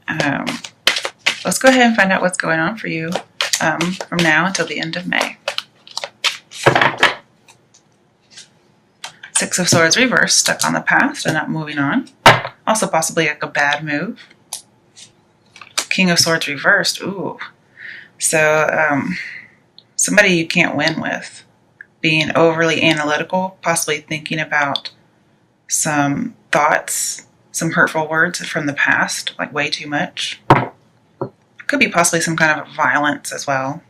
Um, let's go ahead and find out what's going on for you from now until the end of May. Six of Swords reversed, stuck on the past and not moving on. Also possibly like a bad move. King of Swords reversed. Ooh. So somebody you can't win with. Being overly analytical, possibly thinking about some thoughts, some hurtful words from the past, like way too much. Could be possibly some kind of violence as well.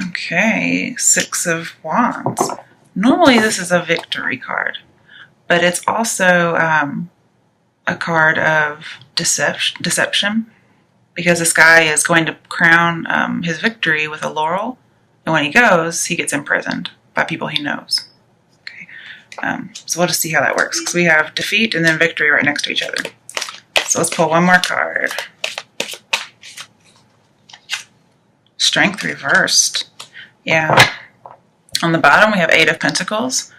Okay, Six of Wands. Normally this is a victory card, but it's also a card of deception, because this guy is going to crown his victory with a laurel, and when he goes, he gets imprisoned by people he knows. Okay, so we'll just see how that works, because we have defeat and then victory right next to each other. So let's pull one more card. Strength reversed. Yeah. On the bottom, we have Eight of Pentacles.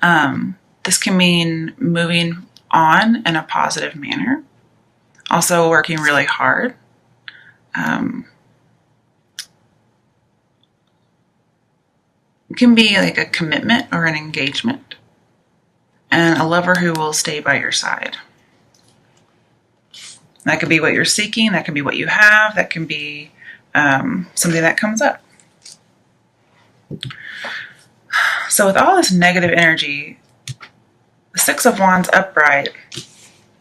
This can mean moving on in a positive manner. Also working really hard. It can be like a commitment or an engagement. And a lover who will stay by your side. That could be what you're seeking. That can be what you have. That can be something that comes up. So with all this negative energy, the Six of Wands upright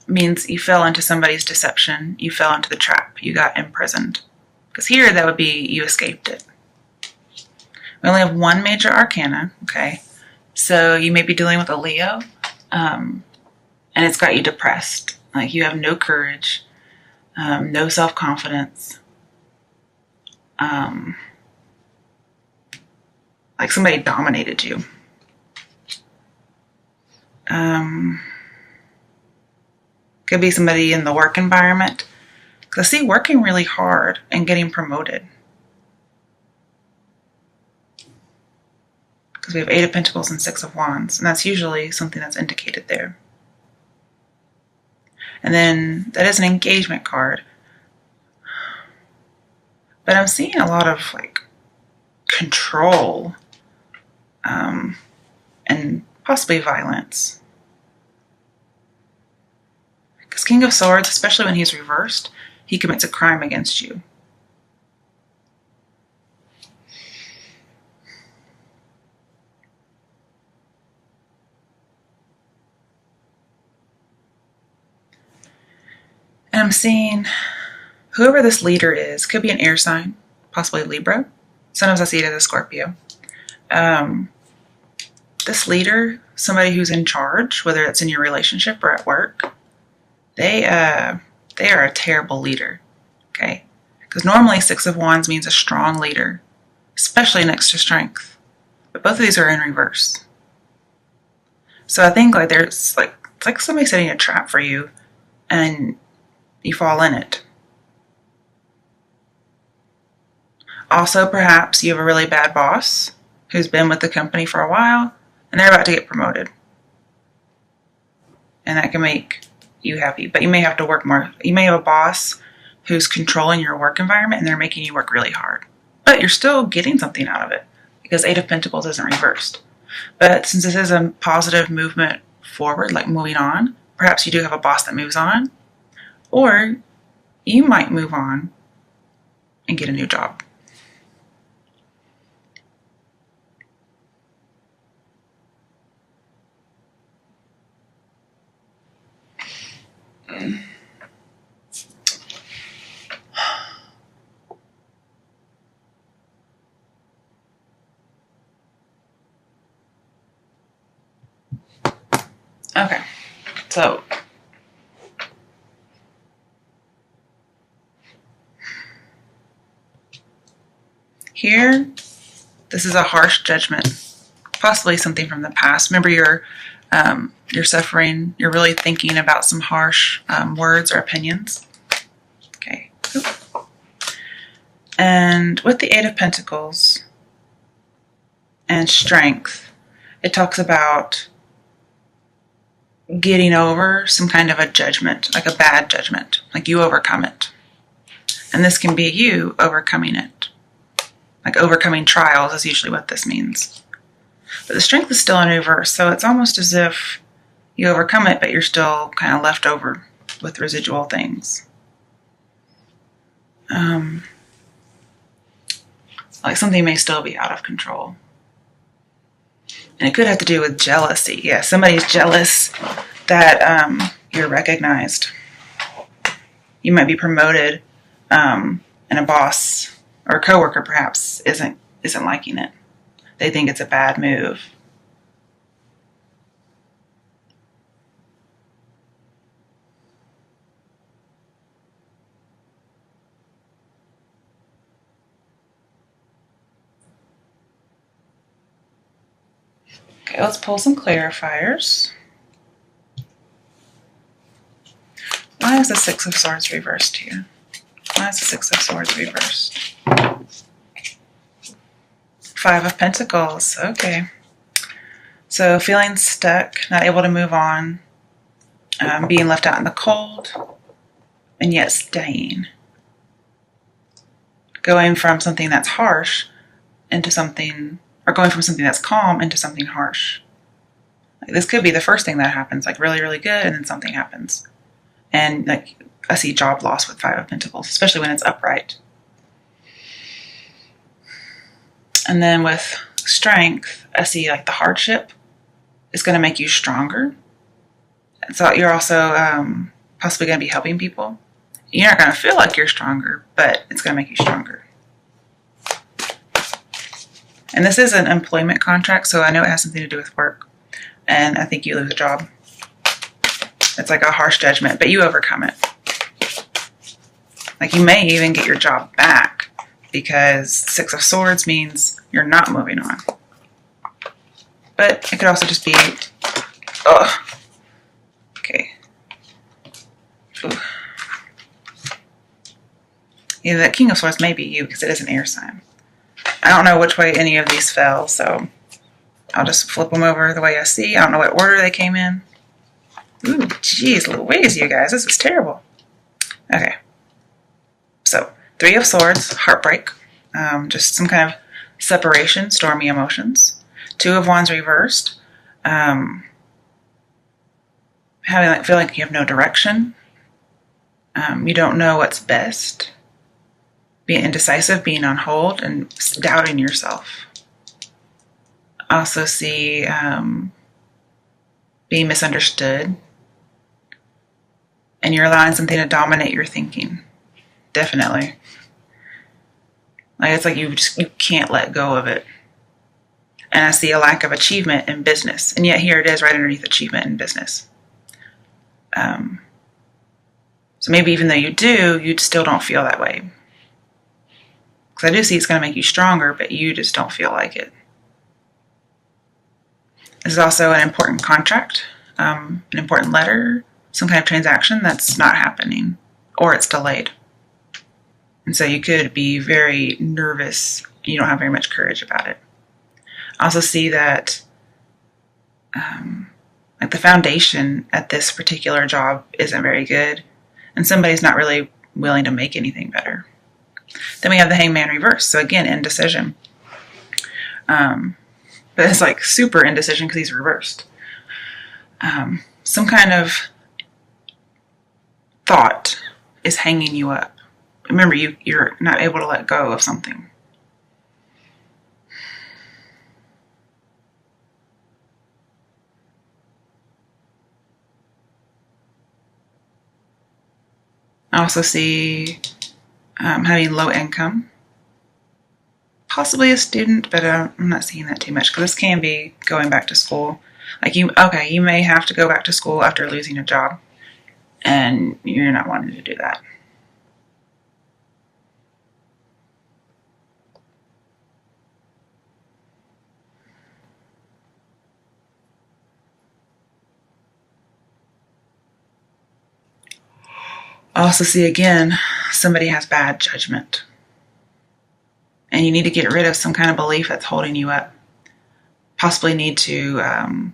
means you fell into somebody's deception. You fell into the trap. You got imprisoned. Because here, that would be you escaped it. We only have one major arcana, okay? So you may be dealing with a Leo, and it's got you depressed. Like you have no courage, no self-confidence. Like somebody dominated you. Could be somebody in the work environment. Because I see working really hard and getting promoted. Because we have Eight of Pentacles and Six of Wands. And that's usually something that's indicated there. And then that is an engagement card. But I'm seeing a lot of like control and possibly violence. Because King of Swords, especially when he's reversed, he commits a crime against you. And I'm seeing whoever this leader is, could be an air sign, possibly Libra. Sometimes I see it as a Scorpio. This leader, somebody who's in charge, whether it's in your relationship or at work, they are a terrible leader, okay? Because normally Six of Wands means a strong leader, especially next to Strength. But both of these are in reverse. So I think like it's like somebody setting a trap for you, and you fall in it. Also, perhaps you have a really bad boss who's been with the company for a while, and they're about to get promoted. And that can make you happy. But you may have to work more. You may have a boss who's controlling your work environment, and they're making you work really hard. But you're still getting something out of it, because Eight of Pentacles isn't reversed. But since this is a positive movement forward, like moving on, perhaps you do have a boss that moves on. Or you might move on and get a new job. Okay, so here, this is a harsh judgment, possibly something from the past. Remember, you're suffering. You're really thinking about some harsh words or opinions. Okay. And with the Eight of Pentacles and Strength, it talks about getting over some kind of a judgment, like a bad judgment, like you overcome it. And this can be you overcoming it. Like overcoming trials is usually what this means. But the strength is still in reverse, so it's almost as if you overcome it, but you're still kind of left over with residual things. Like something may still be out of control. And it could have to do with jealousy. Yeah, somebody's jealous that you're recognized. You might be promoted, and a boss or a coworker perhaps isn't liking it. They think it's a bad move. Okay, let's pull some clarifiers. Why is the Six of Swords reversed here? Why is the Six of Swords reversed? Five of Pentacles. Okay. So feeling stuck, not able to move on, being left out in the cold, and yet staying. Going from something that's harsh into something, or going from something that's calm into something harsh. Like this could be the first thing that happens, like really, really good, and then something happens. And like I see job loss with Five of Pentacles, especially when it's upright. And then with Strength, I see like the hardship is going to make you stronger. And so you're also possibly going to be helping people. You're not going to feel like you're stronger, but it's going to make you stronger. And this is an employment contract, so I know it has something to do with work. And I think you lose a job. It's like a harsh judgment, but you overcome it. Like you may even get your job back because Six of Swords means you're not moving on. But it could also just be, okay. Ooh. Yeah, the King of Swords may be you because it is an air sign. I don't know which way any of these fell, so I'll just flip them over the way I see. I don't know what order they came in. Ooh, geez, Louise, you guys, this is terrible. Okay. So, Three of Swords, heartbreak, just some kind of separation, stormy emotions. Two of Wands reversed, having like feel like you have no direction. You don't know what's best. Being indecisive, being on hold, and doubting yourself. I also see being misunderstood, and you're allowing something to dominate your thinking. Definitely. Like it's like you can't let go of it. And I see a lack of achievement in business, and yet here it is right underneath achievement in business. So maybe even though you do, you still don't feel that way. Because I do see it's going to make you stronger, but you just don't feel like it. This is also an important contract, an important letter, some kind of transaction that's not happening, or it's delayed. And so you could be very nervous. You don't have very much courage about it. I also see that like the foundation at this particular job isn't very good, and somebody's not really willing to make anything better. Then we have the Hangman reverse. So again, indecision. But it's like super indecision because he's reversed. Some kind of thought is hanging you up. Remember, you're not able to let go of something. I also see having low income. Possibly a student, but I'm not seeing that too much because this can be going back to school. Like you may have to go back to school after losing a job, and you're not wanting to do that. I also see again, somebody has bad judgment. And you need to get rid of some kind of belief that's holding you up. Possibly need to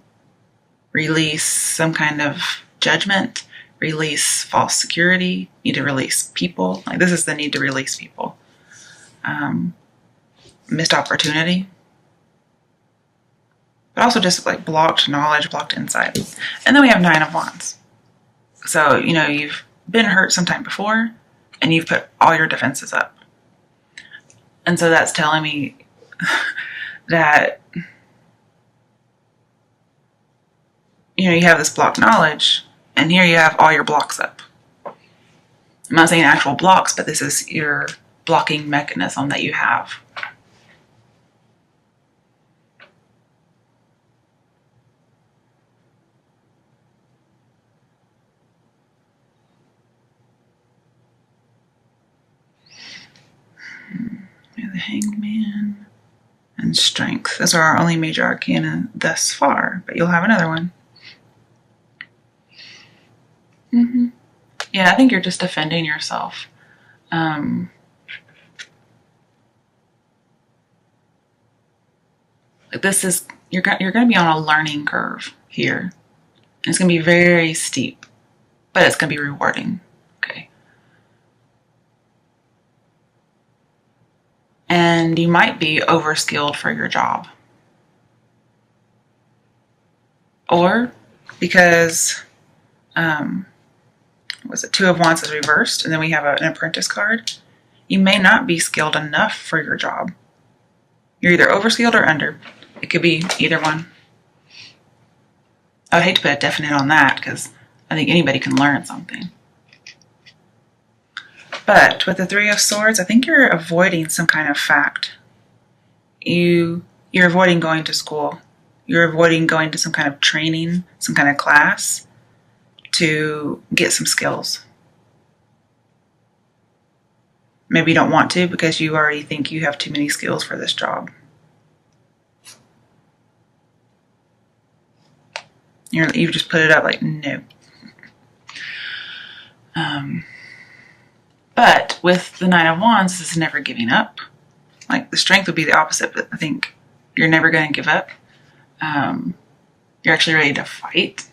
release some kind of judgment, release false security, need to release people. Like this is the need to release people. Missed opportunity. But also just like blocked knowledge, blocked insight. And then we have 9 of Wands. So, you've been hurt sometime before and you've put all your defenses up. And so that's telling me that, you have this blocked knowledge and here you have all your blocks up. I'm not saying actual blocks, but this is your blocking mechanism that you have. The Hanged Man and Strength. Those are our only major arcana thus far, but you'll have another one. Yeah, I think you're just defending yourself. This is you're going to be on a learning curve here. And it's going to be very steep, but it's going to be rewarding. Okay. And you might be overskilled for your job. Or because, was it 2 of Wands is reversed, and then we have an Apprentice card. You may not be skilled enough for your job. You're either overskilled or under. It could be either one. I would hate to put a definite on that because I think anybody can learn something. But with the 3 of Swords, I think you're avoiding some kind of fact. You're avoiding going to school. You're avoiding going to some kind of training, some kind of class to get some skills. Maybe you don't want to because you already think you have too many skills for this job. You just put it up like, no. But with the 9 of Wands, this is never giving up. Like the Strength would be the opposite, but I think you're never going to give up. You're actually ready to fight.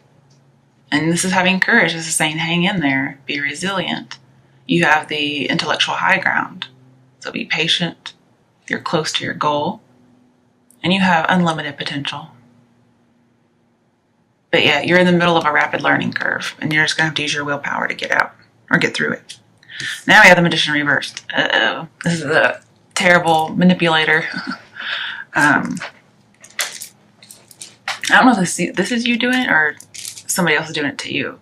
And this is having courage. This is saying, hang in there, be resilient. You have the intellectual high ground. So be patient. You're close to your goal. And you have unlimited potential. But yeah, you're in the middle of a rapid learning curve, and you're just going to have to use your willpower to get out or get through it. Now we have the Magician reversed. Uh-oh. This is a terrible manipulator. I don't know if this is you doing it or somebody else is doing it to you.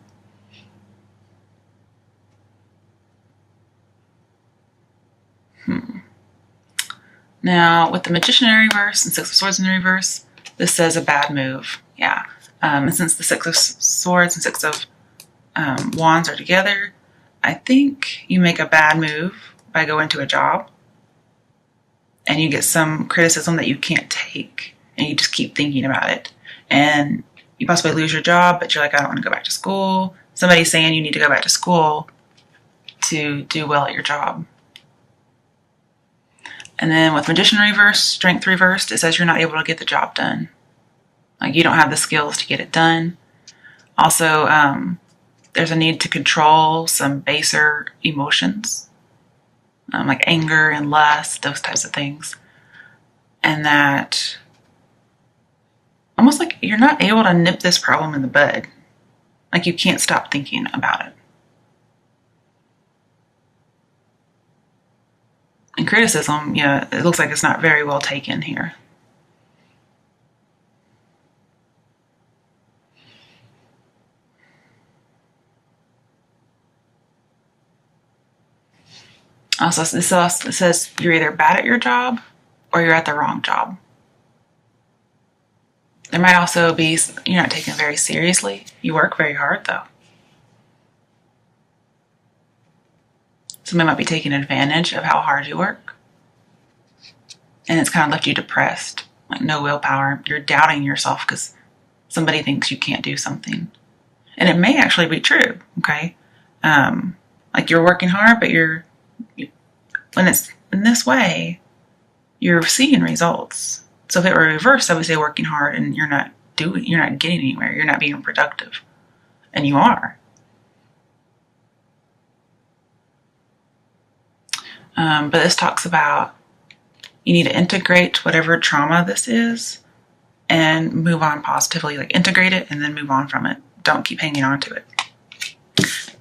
Now, with the Magician in reverse and 6 of Swords in the reverse, this says a bad move. Yeah. And since the 6 of Swords and 6 of Wands are together, I think you make a bad move by going to a job and you get some criticism that you can't take and you just keep thinking about it. And you possibly lose your job, but you're like, I don't want to go back to school. Somebody's saying you need to go back to school to do well at your job. And then with Magician reversed, Strength reversed, it says you're not able to get the job done. Like you don't have the skills to get it done. Also, there's a need to control some baser emotions, like anger and lust, those types of things. And that almost like you're not able to nip this problem in the bud. Like you can't stop thinking about it. And criticism, yeah, it looks like it's not very well taken here. Also, it says you're either bad at your job or you're at the wrong job. There might also be, you're not taken very seriously. You work very hard though. Somebody might be taking advantage of how hard you work. And it's kind of left you depressed, like no willpower. You're doubting yourself because somebody thinks you can't do something. And it may actually be true, okay? Like you're working hard, but when it's in this way, you're seeing results. So if it were reversed, I would say working hard and you're not you're not getting anywhere. You're not being productive. And you are. But this talks about you need to integrate whatever trauma this is and move on positively. Like integrate it and then move on from it. Don't keep hanging on to it.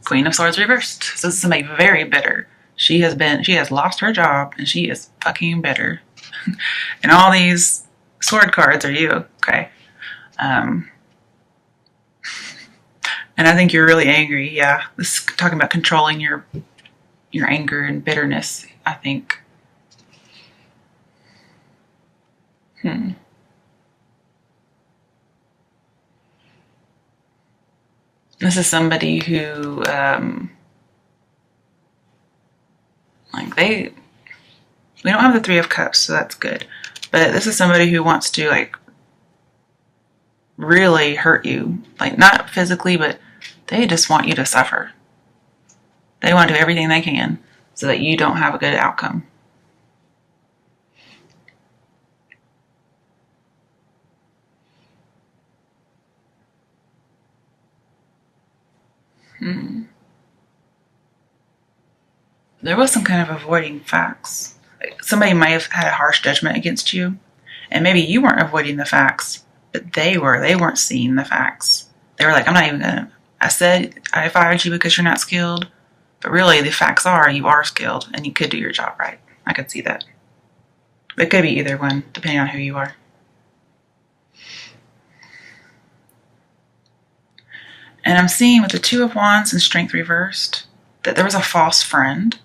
Queen of Swords reversed. So this is somebody very bitter. She has lost her job and she is fucking bitter. And all these sword cards are you, okay? And I think you're really angry. Yeah, this is talking about controlling your anger and bitterness, I think. This is somebody who, we don't have the Three of Cups, so that's good. But this is somebody who wants to, like, really hurt you. Like, not physically, but they just want you to suffer. They want to do everything they can so that you don't have a good outcome. There was some kind of avoiding facts. Somebody might have had a harsh judgment against you, and maybe you weren't avoiding the facts, but they were. They weren't seeing the facts. They were like, I'm not even gonna. I said I fired you because you're not skilled, but really the facts are you are skilled and you could do your job right. I could see that. It could be either one, depending on who you are. And I'm seeing with the Two of Wands and Strength reversed that there was a false friend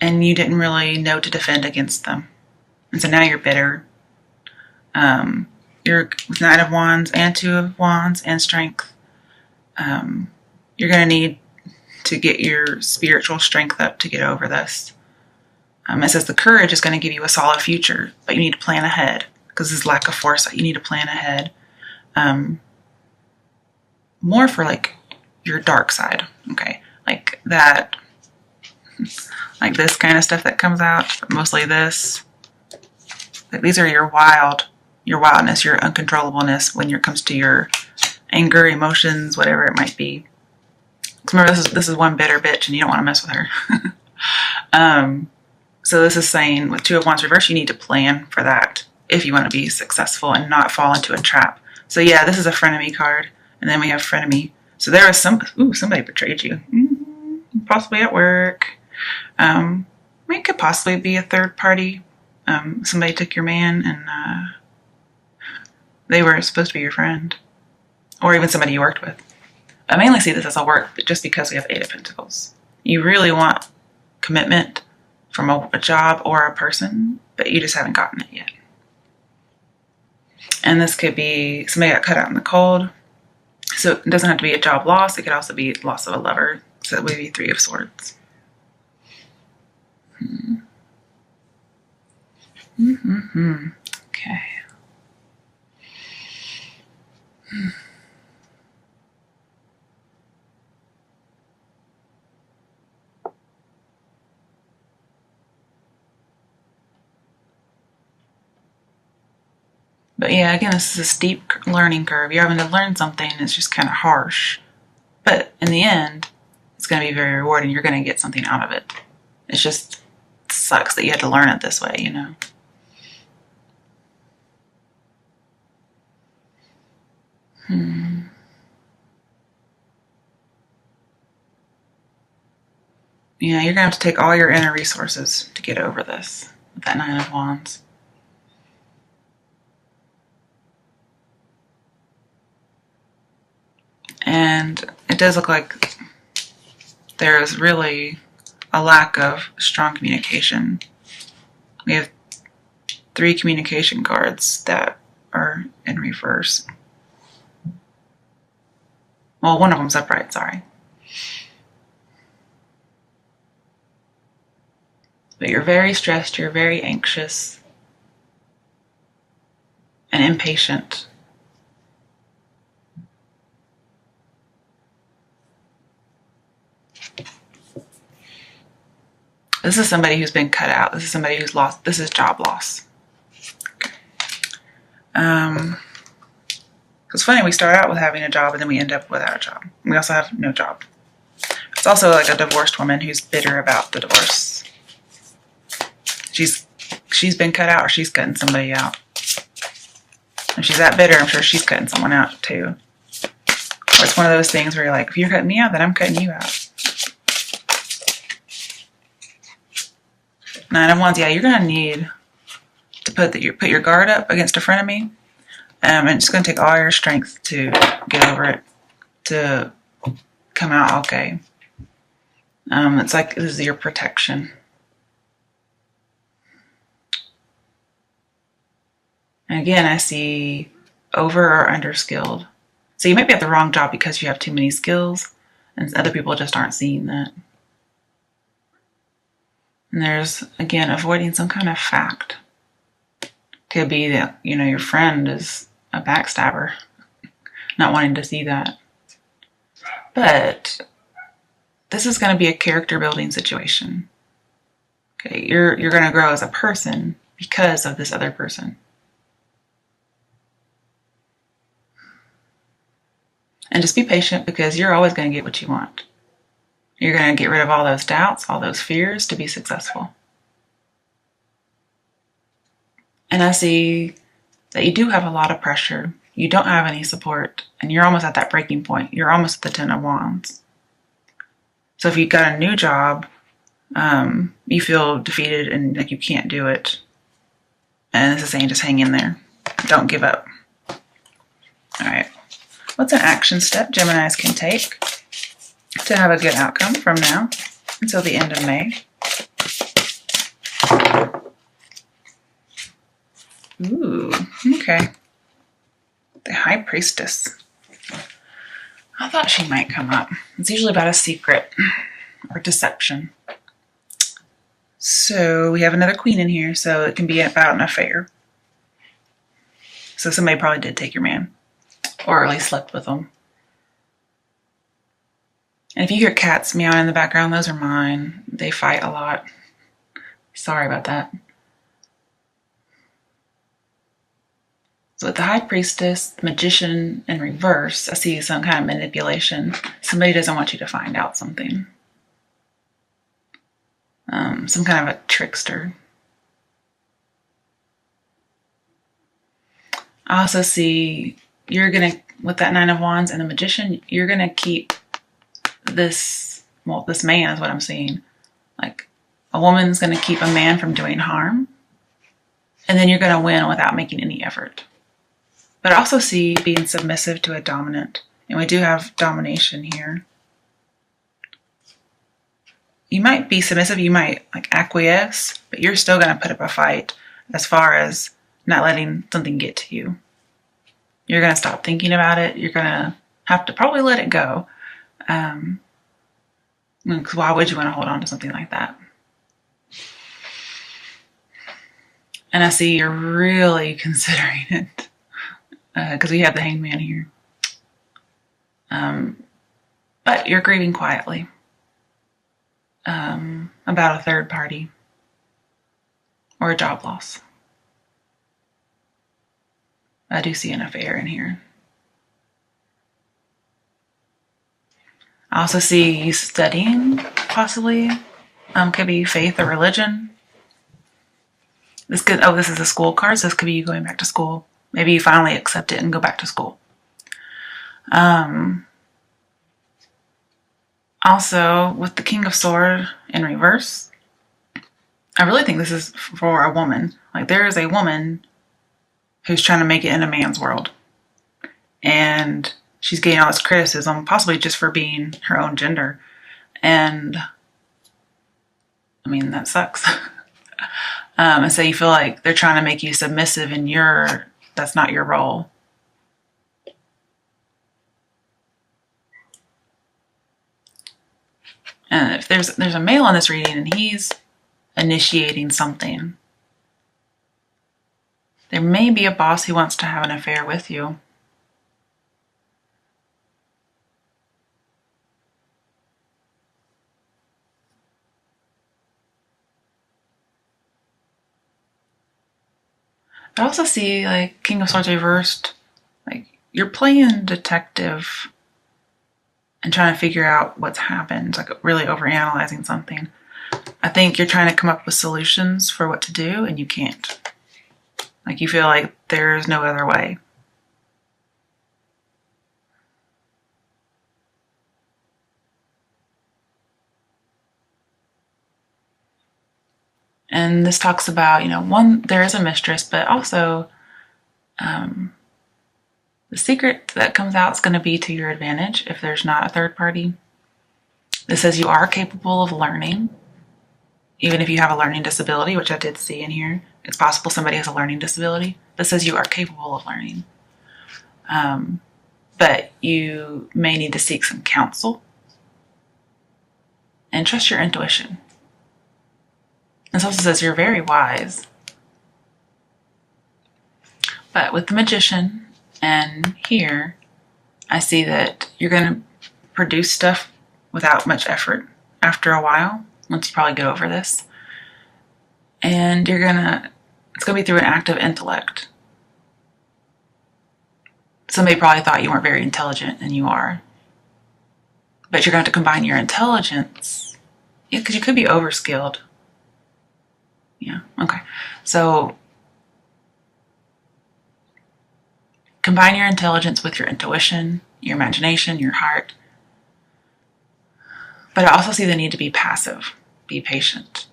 and you didn't really know to defend against them. And so now you're bitter. You're with Nine of Wands and Two of Wands and Strength. You're going to need to get your spiritual strength up to get over this. It says the courage is going to give you a solid future, but you need to plan ahead because there's lack of foresight. You need to plan ahead. More for like your dark side, okay? Like that, like this kind of stuff that comes out, mostly this. Like these are your wildness, your uncontrollableness when it comes to your anger, emotions, whatever it might be. Remember, this is one bitter bitch and you don't want to mess with her. So this is saying with Two of Wands reverse, you need to plan for that if you want to be successful and not fall into a trap. So yeah, this is a frenemy card. And then we have frenemy. So there was somebody betrayed you. Possibly at work. It could possibly be a third party. Somebody took your man and they were supposed to be your friend. Or even somebody you worked with. I mainly see this as a work, but just because we have Eight of Pentacles. You really want commitment from a job or a person, but you just haven't gotten it yet. And this could be somebody got cut out in the cold. So it doesn't have to be a job loss. It could also be loss of a lover. So that would be Three of Swords. Okay. But yeah, again, this is a steep learning curve. You're having to learn something and it's just kind of harsh. But in the end, it's going to be very rewarding. You're going to get something out of it. It just sucks that you had to learn it this way, you know. Yeah, you're going to have to take all your inner resources to get over this with that Nine of Wands. And it does look like there is really a lack of strong communication. We have 3 communication cards that are in reverse. Well, one of them's upright, sorry. But you're very stressed, you're very anxious and impatient. This is somebody who's been cut out. This is somebody who's lost. This is job loss. Okay. It's funny, we start out with having a job and then we end up without a job. We also have no job. It's also like a divorced woman who's bitter about the divorce. She's been cut out, or she's cutting somebody out. If she's that bitter, I'm sure she's cutting someone out too. Or it's one of those things where you're like, if you're cutting me out, then I'm cutting you out. Nine of Wands, yeah, you're gonna need to put your guard up against a frenemy. And it's gonna take all your strength to get over it, to come out okay. It's like this is your protection. And again, I see over or under skilled. So you might be at the wrong job because you have too many skills, and other people just aren't seeing that. And there's, again, avoiding some kind of fact. Could be that, your friend is a backstabber, not wanting to see that. But this is going to be a character building situation. Okay, you're going to grow as a person because of this other person. And just be patient, because you're always going to get what you want. You're going to get rid of all those doubts, all those fears to be successful. And I see that you do have a lot of pressure. You don't have any support, and you're almost at that breaking point. You're almost at the Ten of Wands. So if you got a new job, you feel defeated and like you can't do it. And this is saying just hang in there. Don't give up. All right. What's an action step Geminis can take to have a good outcome from now until the end of May? Ooh, okay. The High Priestess. I thought she might come up. It's usually about a secret or deception. So we have another Queen in here, so it can be about an affair. So somebody probably did take your man, or at least slept with them. And if you hear cats meowing in the background, those are mine. They fight a lot. Sorry about that. So with the High Priestess, the Magician in reverse, I see some kind of manipulation. Somebody doesn't want you to find out something. Some kind of a trickster. I also see you're going to, with that Nine of Wands and the Magician, you're going to keep this man is what I'm seeing. Like, a woman's going to keep a man from doing harm, and then you're going to win without making any effort. But I also see being submissive to a dominant, and we do have domination here. You might be submissive, you might acquiesce, but you're still going to put up a fight as far as not letting something get to you. You're going to stop thinking about it. You're going to have to probably let it go. Because why would you want to hold on to something like that? And I see you're really considering it, because we have the Hangman here. But you're grieving quietly about a third party or a job loss. I do see an affair in here. I also see you studying, possibly. Could be faith or religion. This is a school card, so this could be you going back to school. Maybe you finally accept it and go back to school. Also, with the King of Swords in reverse, I really think this is for a woman. Like, there is a woman who's trying to make it in a man's world. And she's getting all this criticism, possibly just for being her own gender. And, I mean, that sucks. And so you feel like they're trying to make you submissive, and that's not your role. And if there's a male in this reading and he's initiating something, there may be a boss who wants to have an affair with you. I also see, like, King of Swords reversed, like, you're playing detective and trying to figure out what's happened, like really overanalyzing something. I think you're trying to come up with solutions for what to do, and you can't. Like, you feel like there's no other way. And this talks about, one, there is a mistress, but also the secret that comes out is going to be to your advantage if there's not a third party. This says you are capable of learning, even if you have a learning disability, which I did see in here. It's possible somebody has a learning disability. This says you are capable of learning. But you may need to seek some counsel and trust your intuition. This also says you're very wise. But with the magician and here, I see that you're going to produce stuff without much effort after a while, once you probably get over this. And it's going to be through an act of intellect. Somebody probably thought you weren't very intelligent, and you are. But you're going to have to combine your intelligence, because you could be overskilled. Yeah, okay. So combine your intelligence with your intuition, your imagination, your heart. But I also see the need to be passive, be patient,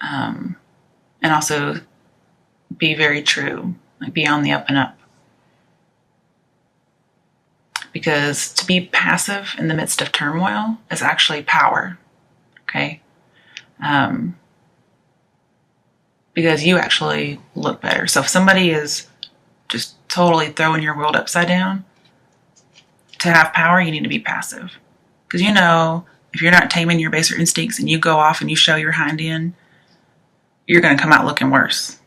and also be very true, like be on the up and up. Because to be passive in the midst of turmoil is actually power, okay? Because you actually look better. So if somebody is just totally throwing your world upside down, to have power, you need to be passive. Because if you're not taming your baser instincts and you go off and you show your hind end, you're going to come out looking worse.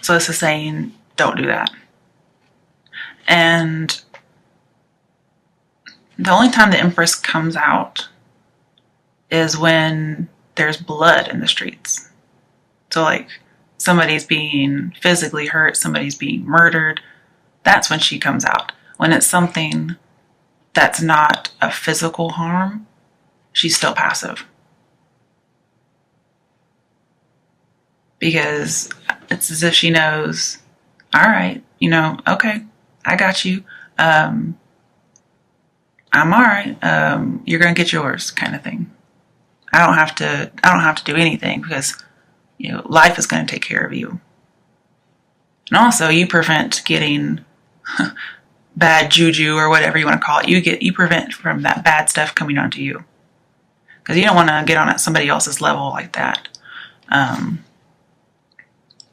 So this is saying, don't do that. And the only time the Empress comes out is when there's blood in the streets. So like somebody's being physically hurt, somebody's being murdered. That's when she comes out. When it's something that's not a physical harm, she's still passive. Because it's as if she knows, all right, okay, I got you. I'm all right. You're going to get yours, kind of thing. I don't have to do anything, because life is going to take care of you. And also, you prevent getting bad juju, or whatever you want to call it. You prevent from that bad stuff coming onto you, because you don't want to get on at somebody else's level like that.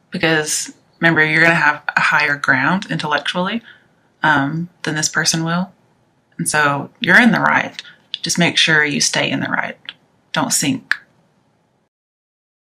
Because remember, you're going to have a higher ground intellectually than this person will. And so you're in the right. Just make sure you stay in the right. Don't sink.